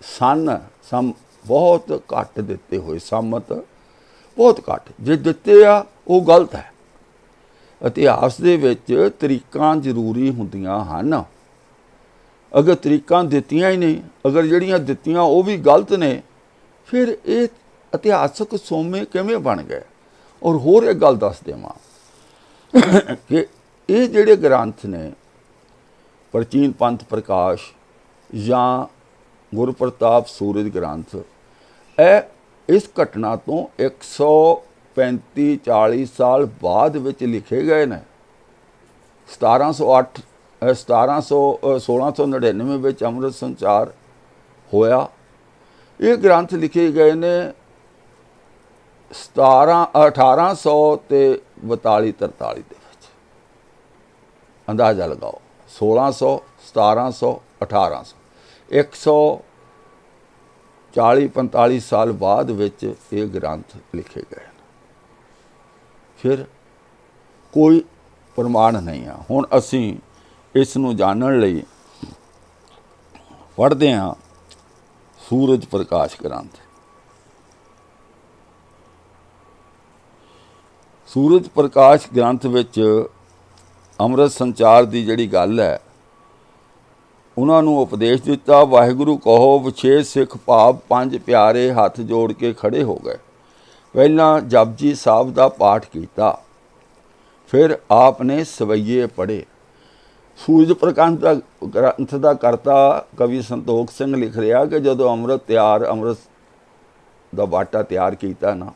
ਸਮ ਬਹੁਤ ਘੱਟ ਦਿੱਤੇ ਹੋਏ, ਸੰਮਤ ਬਹੁਤ ਘੱਟ ਜੇ ਦਿੱਤੇ ਆ ਉਹ ਗਲਤ ਹੈ। ਇਤਿਹਾਸ ਦੇ ਵਿੱਚ ਤਰੀਕਾਂ ਜ਼ਰੂਰੀ ਹੁੰਦੀਆਂ ਹਨ। ਅਗਰ ਤਰੀਕਾਂ ਦਿੱਤੀਆਂ ਹੀ ਨਹੀਂ, ਅਗਰ ਜਿਹੜੀਆਂ ਦਿੱਤੀਆਂ ਉਹ ਵੀ ਗਲਤ ਨੇ, ਫਿਰ ਇਹ ਇਤਿਹਾਸਕ ਸੋਮੇ ਕਿਵੇਂ ਬਣ ਗਏ। ਔਰ ਹੋਰ ਇੱਕ ਗੱਲ ਦੱਸ ਦੇਵਾਂ ਕਿ ਇਹ ਜਿਹੜੇ ਗ੍ਰੰਥ ਨੇ ਪ੍ਰਾਚੀਨ ਪੰਥ ਪ੍ਰਕਾਸ਼ ਜਾਂ ਗੁਰਪ੍ਰਤਾਪ ਸੂਰਜ ਗ੍ਰੰਥ, ਇਹ ਇਸ ਘਟਨਾ ਤੋਂ 135-40 ਸਾਲ ਬਾਅਦ ਵਿੱਚ ਲਿਖੇ ਗਏ ਨੇ। 1699 ਵਿੱਚ ਅੰਮ੍ਰਿਤ ਸੰਚਾਰ ਹੋਇਆ। ਇਹ ਗ੍ਰੰਥ ਲਿਖੇ ਗਏ ਨੇ 1842 ਤੇ 43 ਦੇ ਵਿੱਚ। ਅੰਦਾਜ਼ਾ ਲਗਾਓ 1600, 1700, 1800, 140-45 ਸਾਲ ਬਾਅਦ ਵਿੱਚ ਇਹ ਗ੍ਰੰਥ ਲਿਖੇ ਗਏ। ਫਿਰ ਕੋਈ ਪ੍ਰਮਾਣ ਨਹੀਂ ਆ। ਹੁਣ ਅਸੀਂ ਇਸ ਨੂੰ ਜਾਣਨ ਲਈ ਪੜ੍ਹਦੇ ਹਾਂ ਸੂਰਜ ਪ੍ਰਕਾਸ਼ ਗ੍ਰੰਥ। ਸੂਰਜ ਪ੍ਰਕਾਸ਼ ਗ੍ਰੰਥ ਵਿੱਚ ਅੰਮ੍ਰਿਤ ਸੰਚਾਰ ਦੀ ਜਿਹੜੀ ਗੱਲ ਹੈ, ਉਹਨਾਂ ਨੂੰ ਉਪਦੇਸ਼ ਦਿੱਤਾ, ਵਾਹਿਗੁਰੂ ਕਹੋ ਵਿਸ਼ੇਸ਼ ਸਿੱਖ ਭਾਵ ਪੰਜ ਪਿਆਰੇ ਹੱਥ ਜੋੜ ਕੇ ਖੜੇ ਹੋ ਗਏ। ਪਹਿਲਾਂ ਜਪਜੀ ਸਾਹਿਬ ਦਾ ਪਾਠ ਕੀਤਾ, ਫਿਰ ਆਪ ਨੇ ਸਵਈਏ ਪੜ੍ਹੇ। ਸੂਰਜ ਪ੍ਰਕਾਸ਼ ਦਾ ਗ੍ਰੰਥ ਦਾ ਕਰਤਾ ਕਵੀ ਸੰਤੋਖ ਸਿੰਘ ਲਿਖ ਰਿਹਾ ਕਿ ਜਦੋਂ ਅੰਮ੍ਰਿਤ ਦਾ ਬਾਟਾ ਤਿਆਰ ਕੀਤਾ ਨਾ,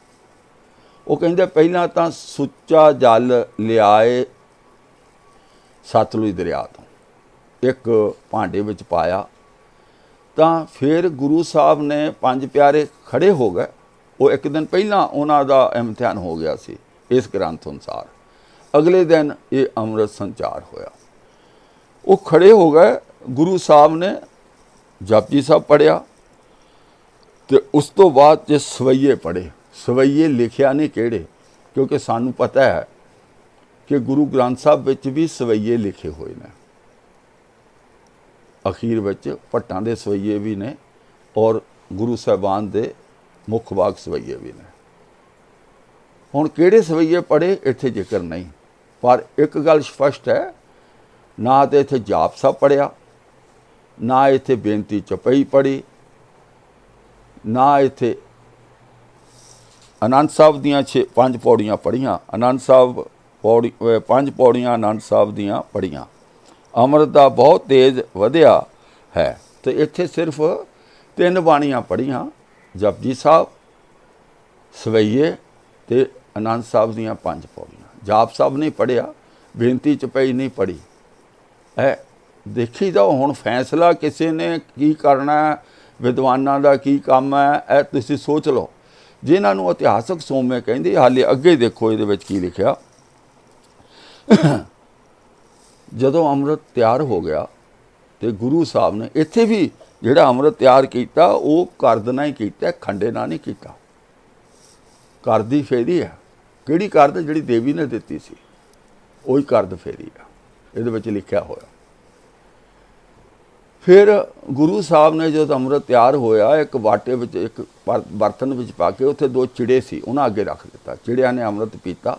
ਉਹ ਕਹਿੰਦੇ ਪਹਿਲਾਂ ਤਾਂ ਸੁੱਚਾ ਜਲ ਲਿਆਏ ਸਤਲੁਜ ਦਰਿਆ ਤੋਂ, ਇੱਕ ਭਾਂਡੇ ਵਿੱਚ ਪਾਇਆ, ਤਾਂ ਫਿਰ ਗੁਰੂ ਸਾਹਿਬ ਨੇ ਪੰਜ ਪਿਆਰੇ ਖੜੇ ਹੋ ਗਏ। ਉਹ ਇੱਕ ਦਿਨ ਪਹਿਲਾਂ ਉਹਨਾਂ ਦਾ ਇਮਤਿਹਾਨ ਹੋ ਗਿਆ ਸੀ ਇਸ ਗ੍ਰੰਥ ਅਨੁਸਾਰ। ਅਗਲੇ ਦਿਨ ਇਹ ਅੰਮ੍ਰਿਤ ਸੰਚਾਰ ਹੋਇਆ। ਉਹ ਖੜੇ ਹੋ ਗਏ, ਗੁਰੂ ਸਾਹਿਬ ਨੇ ਜਪਜੀ ਸਾਹਿਬ ਪੜ੍ਹਿਆ ਅਤੇ ਉਸ ਤੋਂ ਬਾਅਦ ਜੇ ਸਵਈਏ ਪੜ੍ਹੇ। ਸਵਈਏ ਲਿਖਿਆ ਨਹੀਂ ਕਿਹੜੇ, ਕਿਉਂਕਿ ਸਾਨੂੰ ਪਤਾ ਹੈ ਕਿ ਗੁਰੂ ਗ੍ਰੰਥ ਸਾਹਿਬ ਵਿੱਚ ਵੀ ਸਵਈਏ ਲਿਖੇ ਹੋਏ ਨੇ। ਅਖੀਰ ਵਿੱਚ ਭੱਟਾਂ ਦੇ ਸਵਈਏ ਵੀ ਨੇ ਔਰ ਗੁਰੂ ਸਾਹਿਬਾਨ ਦੇ ਮੁੱਖ ਵਾਕ ਸਵਈਏ ਵੀ ਨੇ। ਹੁਣ ਕਿਹੜੇ ਸਵਈਏ ਪੜ੍ਹੇ ਇੱਥੇ ਜ਼ਿਕਰ ਨਹੀਂ, ਪਰ ਇੱਕ ਗੱਲ ਸਪਸ਼ਟ ਹੈ, ਨਾ ਤਾਂ ਇੱਥੇ ਜਾਪ ਸਾਹਿਬ ਪੜ੍ਹਿਆ, ਨਾ ਇੱਥੇ ਬੇਨਤੀ ਚੌਪਈ ਪੜ੍ਹੀ, ਨਾ ਇੱਥੇ ਆਨੰਦ ਸਾਹਿਬ ਦੀਆਂ 5 ਪੌੜੀਆਂ ਪੜ੍ਹੀਆਂ। ਆਨੰਦ ਸਾਹਿਬ 5 ਪੌੜੀਆਂ ਆਨੰਦ ਸਾਹਿਬ ਦੀਆਂ ਪੜ੍ਹੀਆਂ। ਅੰਮ੍ਰਿਤ ਦਾ ਬਹੁਤ ਤੇਜ਼ ਵਧਿਆ ਹੈ ਤੇ ਇੱਥੇ ਸਿਰਫ 3 ਬਾਣੀਆਂ ਪੜ੍ਹੀਆਂ, ਜਪਜੀ ਸਾਹਿਬ, ਸਵਈਏ ਤੇ ਆਨੰਦ ਸਾਹਿਬ ਦੀਆਂ 5 ਪੌੜੀਆਂ। ਜਾਪ ਸਾਹਿਬ ਨਹੀਂ ਪੜ੍ਹਿਆ, ਬੇਨਤੀ ਚੌਪਈ ਨਹੀਂ ਪੜ੍ਹੀ। ਦੇਖੀ ਜਾਓ ਹੁਣ ਫੈਸਲਾ ਕਿਸੇ ਨੇ ਕੀ ਕਰਨਾ, ਵਿਦਵਾਨਾਂ ਦਾ ਕੀ ਕੰਮ ਹੈ, ਇਹ ਤੁਸੀਂ ਸੋਚ ਲਓ। ਜਿਨ੍ਹਾਂ ਨੂੰ ਇਤਿਹਾਸਕ ਸੋਮੇ ਕਹਿੰਦੇ, ਹਾਲੇ ਅੱਗੇ ਦੇਖੋ ਇਹਦੇ ਵਿੱਚ ਕੀ ਲਿਖਿਆ। ਜਦੋਂ ਅੰਮ੍ਰਿਤ ਤਿਆਰ ਹੋ ਗਿਆ ਤੇ ਗੁਰੂ ਸਾਹਿਬ ਨੇ ਇੱਥੇ ਵੀ ਜਿਹੜਾ ਅੰਮ੍ਰਿਤ ਤਿਆਰ ਕੀਤਾ ਉਹ ਕਰਦ ਨਾਲ ਹੀ ਕੀਤਾ, ਖੰਡੇ ਨਾਲ ਨਹੀਂ ਕੀਤਾ। ਕਰਦ ਦੀ ਫੇਰੀ ਹੈ। ਕਿਹੜੀ ਕਰਦ? ਜਿਹੜੀ ਦੇਵੀ ਨੇ ਦਿੱਤੀ ਸੀ, ਉਹੀ ਕਰਦ ਫੇਰੀ ਆ, ਇਹਦੇ ਵਿੱਚ ਲਿਖਿਆ ਹੋਇਆ। ਫਿਰ ਗੁਰੂ ਸਾਹਿਬ ਨੇ ਜਦੋਂ ਅੰਮ੍ਰਿਤ ਤਿਆਰ ਹੋਇਆ, ਇੱਕ ਬਾਟੇ ਵਿੱਚ, ਇੱਕ ਬਰਤਨ ਵਿੱਚ ਪਾ ਕੇ, ਉੱਥੇ 2 ਚਿੜੇ ਸੀ, ਉਹਨਾਂ ਅੱਗੇ ਰੱਖ ਦਿੱਤਾ। ਚਿੜਿਆਂ ਨੇ ਅੰਮ੍ਰਿਤ ਪੀਤਾ,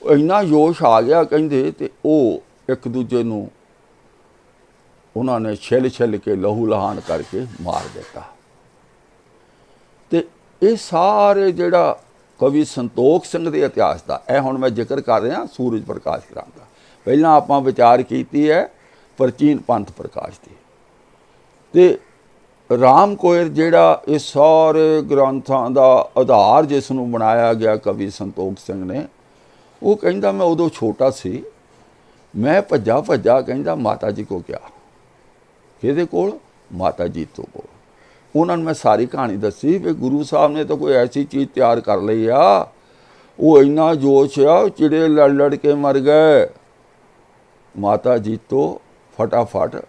ਇੰਨਾ ਜੋਸ਼ ਆ ਗਿਆ ਕਹਿੰਦੇ, ਤੇ ਉਹ ਇੱਕ ਦੂਜੇ ਨੂੰ ਉਹਨਾਂ ਨੇ ਛਿੱਲ ਕੇ ਲਹੂ ਲਹਾਨ ਕਰਕੇ ਮਾਰ ਦਿੱਤਾ। ਤੇ ਇਹ ਸਾਰੇ ਜਿਹੜਾ ਕਵੀ ਸੰਤੋਖ ਸਿੰਘ ਦੇ ਇਤਿਹਾਸ ਦਾ, ਇਹ ਹੁਣ ਮੈਂ ਜ਼ਿਕਰ ਕਰ ਰਿਹਾ ਸੂਰਜ ਪ੍ਰਕਾਸ਼ ਗ੍ਰੰਥ ਦਾ। ਪਹਿਲਾਂ ਆਪਾਂ ਵਿਚਾਰ ਕੀਤੀ ਹੈ ਪ੍ਰਾਚੀਨ ਪੰਥ ਪ੍ਰਕਾਸ਼ ਦੀ। ਤੇ ਰਾਮ ਕੋਇਰ ਜਿਹੜਾ ਇਹ ਸਾਰੇ ਗ੍ਰੰਥਾਂ ਦਾ ਆਧਾਰ ਜਿਸ ਨੂੰ ਬਣਾਇਆ ਗਿਆ ਕਵੀ ਸੰਤੋਖ ਸਿੰਘ ਨੇ, ਉਹ ਕਹਿੰਦਾ ਮੈਂ ਉਦੋਂ ਛੋਟਾ ਸੀ, ਮੈਂ ਭੱਜਾ ਕਹਿੰਦਾ ਮਾਤਾ ਜੀ ਕੋ ਗਿਆ। ਕਿਹਦੇ ਕੋਲ? ਮਾਤਾ ਜੀ ਤੋਂ ਕੋਲ। ਉਹਨਾਂ ਨੂੰ ਮੈਂ ਸਾਰੀ ਕਹਾਣੀ ਦੱਸੀ ਵੀ ਗੁਰੂ ਸਾਹਿਬ ਨੇ ਤਾਂ ਕੋਈ ਐਸੀ ਚੀਜ਼ ਤਿਆਰ ਕਰ ਲਈ ਆ, ਉਹ ਇੰਨਾ ਜੋਸ਼ ਆ, ਚਿੜੇ ਲੜ ਕੇ ਮਰ ਗਏ। ਮਾਤਾ ਜੀ ਤੋਂ ਫਟਾਫਟ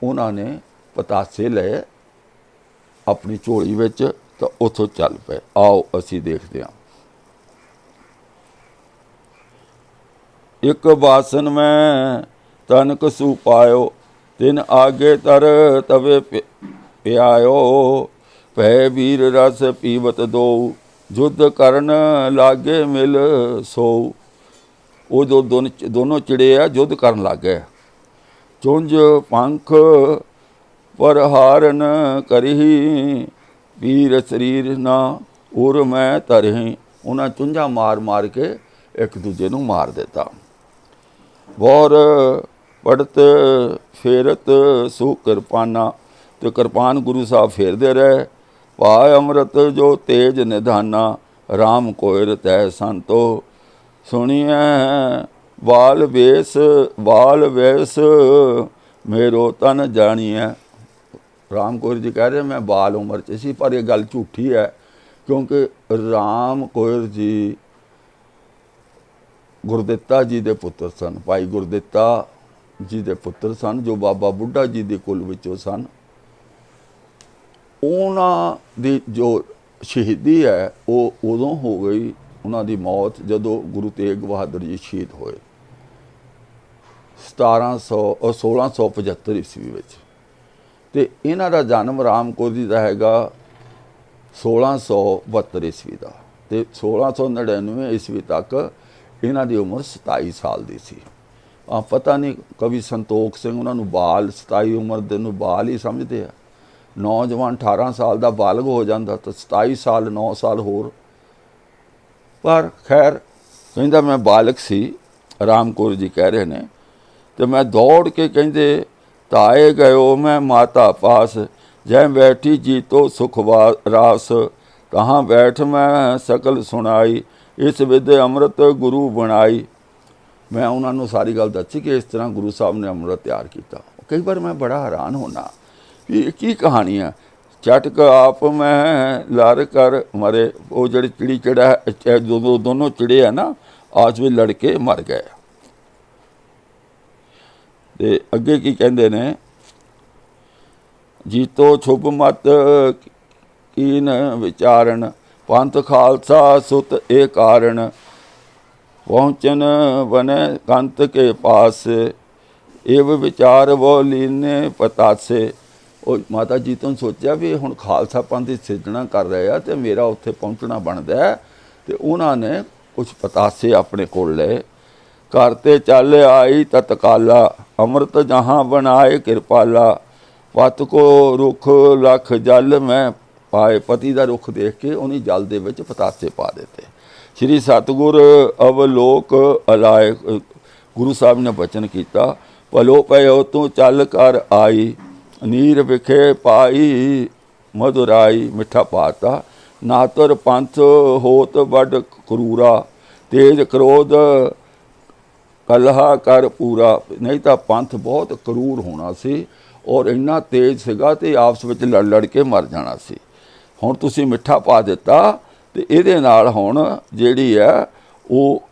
ਉਹਨਾਂ ਨੇ ਪਤਾਸੇ ਲਏ ਆਪਣੀ ਝੋਲੀ ਵਿੱਚ, ਤਾਂ ਉੱਥੋਂ ਚੱਲ ਪਏ। ਆਓ ਅਸੀਂ ਦੇਖਦੇ ਹਾਂ। एक बासन में तनक सु पायो, तिन आगे तर तवे प्यायो। भै वीर रस पीवत दो, युद्ध करन लागे मिल सो। वो जो दोनों चिड़े आ युद्ध करन लग गए। चुंज पंख पर हारन करही, वीर शरीर ना उर मैं तरही। उन्हें चुंझा मार मार के एक दूजे नूं मार दिता। बोर पड़त फेरत सु किरपाना, तो किरपान गुरु साहब फेरते रहे। पाय अमृत जो तेज निधाना, राम कोयर तै संतो। सुनिए बाल वेस मेरो तन जानिए। राम कौर जी कह रहे मैं बाल उम्र च सी, पर यह गल झूठी है, क्योंकि राम कौर जी गुरदित्ता जी के पुत्र सन। भाई गुरदित्ता जी के पुत्र सन, जो बाबा बुढ़ा जी के कुल विचों सन। उन्हां दी जो शहीदी है वो उदों हो गई, उन्हां दी मौत जदों गुरु तेग बहादुर जी शहीद होए 1675 ईस्वी विच। ते इन्हां दा जन्म राम कौर जी दा हैगा 1672 ईस्वी का। तो 1699 ईस्वी तक इन्हां दी उम्र 27 साल की सी। पता नहीं कवि संतोख सिंह उन्होंने बाल 27 उम्र दे नूं बाल ही समझते हैं। नौजवान 18 साल का बालग हो जाता, तो 27 साल 9 साल होर। पर खैर कहता मैं बालक सी, राम कौर जी कह रहे ने। तो मैं दौड़ के कहते ताए गयो मैं माता पास, जै बैठी जीतो सुख रास। तहाँ बैठ मैं सकल सुनाई, इस विद अमृत गुरु बनाई। मैं उन्होंने सारी गल दसी कि इस तरह गुरु साहब ने अमृत तैयार किया। कई बार मैं बड़ा हैरान होना कि की कहानी है। चटक आप मैं लड़ कर मरे, वो जड़े चिड़ी चिड़ा दोनों चिड़े है ना, आज भी लड़के मर गए। ते अगे की कहते ने, जीतो छुप मत कीन विचारण, पंथ खालसा सुत ए कारण। पहुँचन बने कंत के पास, एव विचार वो लीने पतासे। और माता जी तो सोचा भी हुण खालसा पंथ की सिरजना कर रहे हैं, तो मेरा उत्थे पहुँचना बनता है। तो उन्होंने कुछ पतासे अपने कोल ले। करते चल आई तत्काला, अमृत जहाँ बनाए कृपाला। पत को रुख लख जल में पाए, पति का रुख देख के उन्हें जल दे विच पतासे पा देते। श्री सतगुर अवलोक अलाए, गुरु साहब ने बचन किया, भलो पयो तू चल कर आई। नीर विखे पाई मधुराई, मिठा पाता। नातर पंथ होत बड़ क्रूरा, तेज क्रोध कलहा कर पूरा। नहीं तो पंथ बहुत क्रूर होना सी, और इन्ना तेज सीगा ते आपस में लड़ लड़ के मर जाना सी। हुण तुसीं मिठा पा दिता, तो ये नाल हुण जिहड़ी है वो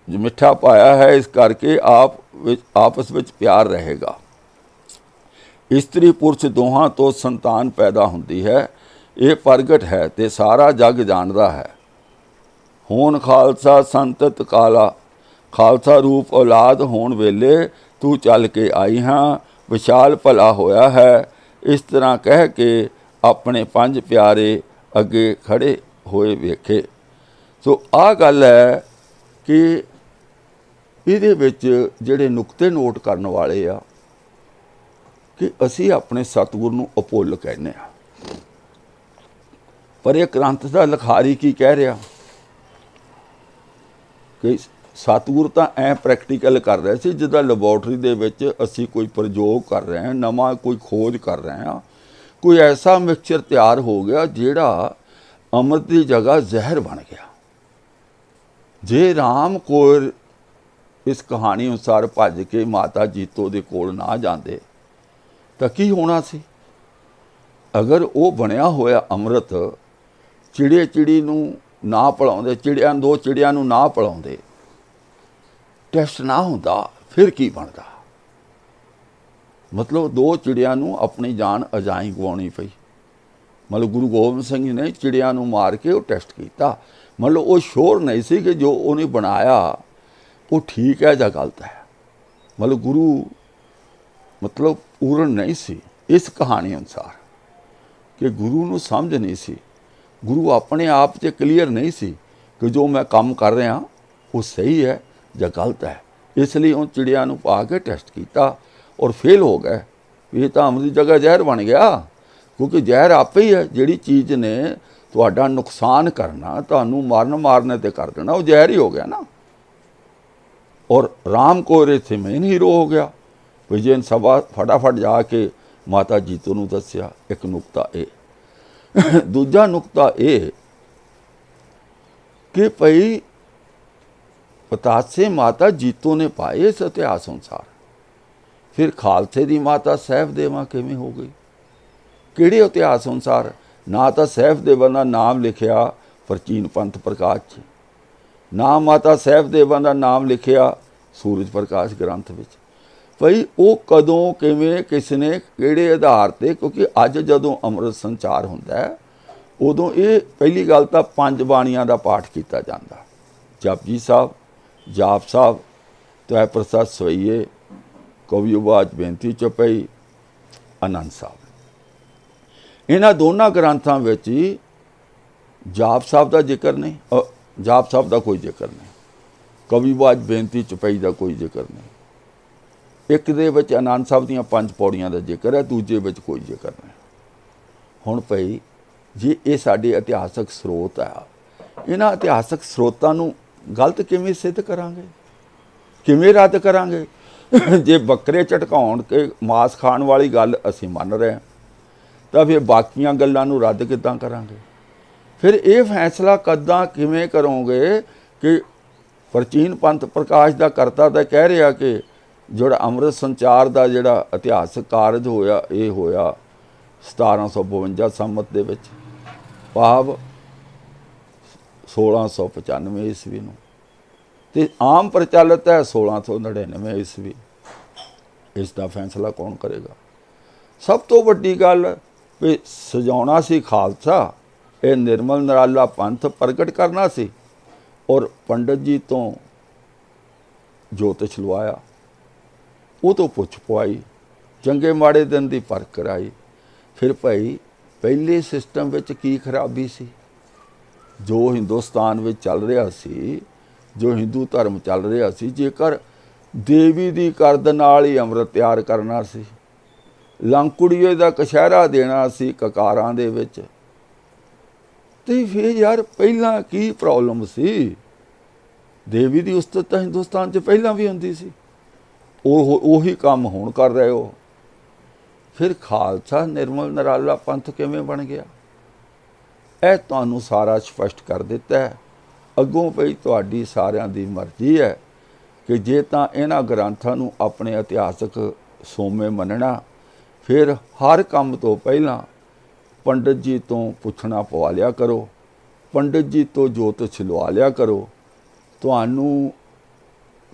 मिठा पाया है, इस करके आपस में प्यार रहेगा। इस्त्री पुरुष दोहां तो संतान पैदा होंदी है, ये प्रगट है ते सारा जग जानदा है। होन खालसा संतत काला, खालसा रूप औलाद होण वेले तू चल के आई हाँ, विशाल भला होया है। इस तरह कह के अपने 5 प्यारे अगे खड़े होए वेखे। सो आ गल है कि इहदे विच जिहड़े नुकते नोट करन वाले आ कि असी अपने सतगुर नूं अभुੱਲ कहने आ। पर यह ग्रंथ दा लिखारी की कह रहा कि सतगुर तो ऐ प्रैक्टिकल कर रहे थे, जिदा लैबोरेटरी दे विच असी कोई प्रयोग कर रहे हैं, नवा कोई खोज कर रहे हैं। कोई ऐसा मिक्सचर तैयार हो गया जिहड़ा अमृत की जगह जहर बन गया। जे राम कौर इस कहानी अनुसार भज के माता जीतो दे कोल ना जाते तो की होना सी। अगर वो बनया होया अमृत चिड़े चिड़ी नूं ना पलाउंदे, चिड़िया 2 चिड़िया नूं ना पलाउंदे, टेस्ट ना होंदा, फिर की बनता। मतलब 2 चिड़िया नूं अपनी जान अजाई गवाउणी पई। मतलब गुरु गोबिंद सिंह ने चिड़िया नूं मार के वो टेस्ट किया। मतलब वो श्योर नहीं सी कि जो उन्हें बनाया वो ठीक है या गलत है। मतलब गुरु मतलब पूर्ण नहीं सी इस कहानी अनुसार कि गुरु ਨੂੰ समझ नहीं सी, गुरु अपने आप 'ਚ क्लीयर नहीं सी कि जो मैं काम कर रहा वो सही है या गलत है। इसलिए उन चिड़िया ਨੂੰ पा के टेस्ट किया और फेल हो गए। ये तो अमृत की जगह जहर बन गया, क्योंकि जहर आपे ही है। जिहड़ी चीज़ ने तुहाडा नुकसान करना, तुहानू मारने ते कर देना, वो जहर ही हो गया ना। और राम कौर इत्थे मेन हीरो हो गया। विजयन सभा फटाफट जाके माता जीतो नू दस्या। एक नुकता ये दूजा नुकता ये कि भई पतासे माता जीतो ने पाए इस इतिहास अनुसार। फिर खालसे की माता सहबदेवा किवें हो गई, किहड़े इतिहास अनुसार? ना तो सहबदेवा का नाम लिखिया प्राचीन पंथ प्रकाश च, ना माता सहबदेवा का नाम लिखिया सूरज प्रकाश ग्रंथ विच। भई वो कदों किवें किसने किहड़े आधार ते? क्योंकि अज जदों अमृत संचार हुंदा है उदों ये पहली गल तां 5 बाणियां दा पाठ किया जाता। जपजी साहब, जाप साहब, त्रै प्रसाद सवैये, कवि उवाच बेनती चौपाई, आनंद साहब। इन्हां दोनों ग्रंथां विच जाप साहब का जिक्र नहीं, जाप साहब का कोई जिक्र नहीं, कवि उवाच बेनती चौपाई का कोई जिक्र नहीं। एक दे विच आनंद साहब दीयां 5 पौड़ियां का जिक्र है, दूजे विच कोई जिक्र नहीं। हुण भई जे ये साडे इतिहासक स्रोत है, इन्हां इतिहासक स्रोतां नूं गलत किवें सिद्ध करांगे, किवें रद्द करांगे? जे बकरे झटकाउण के मांस खाण वाली गल असीं मन रहे हैं तो फिर बाकियां गल्लां नूं रद्द किदां करांगे? फिर ये फैसला कदां किवें करोगे कि प्राचीन पंथ प्रकाश का करता तो कह रहा कि जोड़ा अमृत संचार का जोड़ा इतिहासक कारज होया ये होया 1752 संमत दे विच, भाव 1695 ईस्वी नूं, ते आम प्रचलित है 1699 ईस्वी। इसका फैसला कौन करेगा? सब तो वड्डी गल भी सजाउणा सी खालसा, ये निर्मल निराला पंथ प्रगट करना सी और पंडित जी तो जोतिष लवाया, वो तो पुछ पवाई, चंगे माड़े दिन की परख कराई। फिर भाई पहले सिस्टम विच की खराबी सी? जो हिंदुस्तान में चल रहा सी, जो हिंदू धर्म चल रहा सी, जेकर देवी की करद नाल ही अमृत तैयार करना सी, लंकुड़िए का कशहरा देना सी ककारां दे विच, ते फिर यार पहला की प्रॉब्लम सी? देवी की उस्तत तो हिंदुस्तान च पहला भी हुंदी सी, उही काम हुण कर रहे हो। फिर खालसा निर्मल निराला पंथ किवें बन गया? यह तुहानूं सारा स्पष्ट कर दिता है। अगों पई तुहाडी सारियां दी मर्जी है कि जे तां इन्हां ग्रंथां नूं अपने इतिहासक सोमे मनना, फिर हर काम तो पहलां पंडित जी तो पुछना पवा लिया करो, पंडित जी तो जोतिष लवा लिया करो। तुहानूं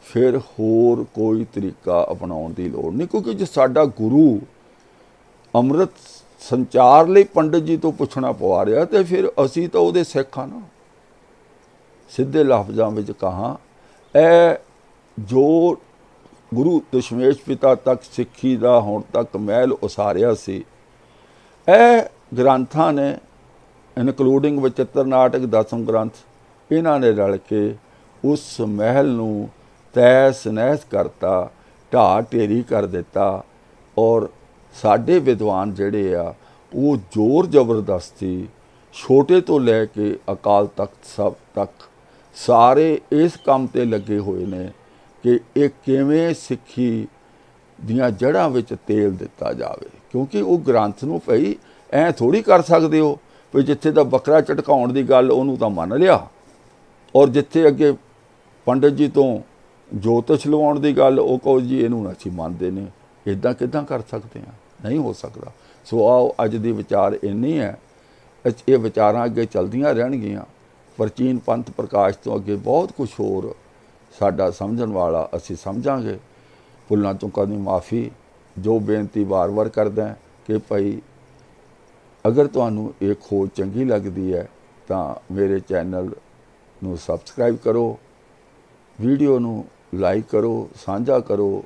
फिर होर कोई तरीका अपनाउण दी लोड़ नहीं, क्योंकि जो साडा गुरु अमृत संचार लई पंडित जी तो पुछना पवा रहा, तो फिर असी तो उहदे सिख हां ना। सीधे लफ्ज़ां विच कहां, ए जो गुरु दशमेश पिता तक सिੱਖੀ ਦਾ ਹੁਣ तक महल उसारिया सी, ए ग्रंथां ने इनकलूडिंग विचित्र नाटक 10 ग्रंथ, इन्हां ने रल के उस महल नूं तैस नैस करता, ढा ढेरी कर दिता। और साडे विद्वान जिहड़े आ वो जोर जबरदस्ती छोटे तो लैके अकाल तख्त सब तक सारे इस काम ते लगे हुए ने कि ये किवें सिੱਖੀ दियां जड़ां विच तेल दिता जावे। क्योंकि वो ग्रंथ नूं भई ऐ थोड़ी कर सकते हो भी जिथे तो बकरा झटकाउण दी गल उहनूं तां मन लिया, और जिथे अगे पंडित जी तो जोतिष लवाउण दी गल वो कहो जी इहनूं असीं मनदे ने, इदां किदां कर सकते हैं? नहीं हो सकता। सो आओ अज दी विचार इन्नी है, ये विचारां अगे चलदियां रहणगीਆਂ। प्राचीन पंथ प्रकाश तो अगे बहुत कुछ होर साडा समझण वाला असीं समझांगे। भुल्लां चूकां दी माफ़ी। जो बेनती वार वार करदा कि भाई अगर तुहानूं ये खोज चंगी लगदी है तां मेरे चैनल नूं सबसक्राइब करो, वीडियो नूं ਲਾਈਕ ਕਰੋ, ਸਾਂਝਾ ਕਰੋ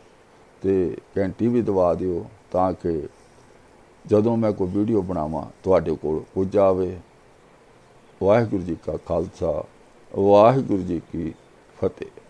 ਤੇ ਘੰਟੀ ਵੀ ਦਬਾ ਦਿਓ ਤਾਂ ਕਿ ਜਦੋਂ ਮੈਂ ਕੋਈ ਵੀਡੀਓ ਬਣਾਵਾਂ ਤੁਹਾਡੇ ਕੋਲ ਪੁੱਜ ਆਵੇ। ਵਾਹਿਗੁਰੂ ਜੀ ਕਾ ਖਾਲਸਾ, ਵਾਹਿਗੁਰੂ ਜੀ ਕੀ ਫਤਿਹ।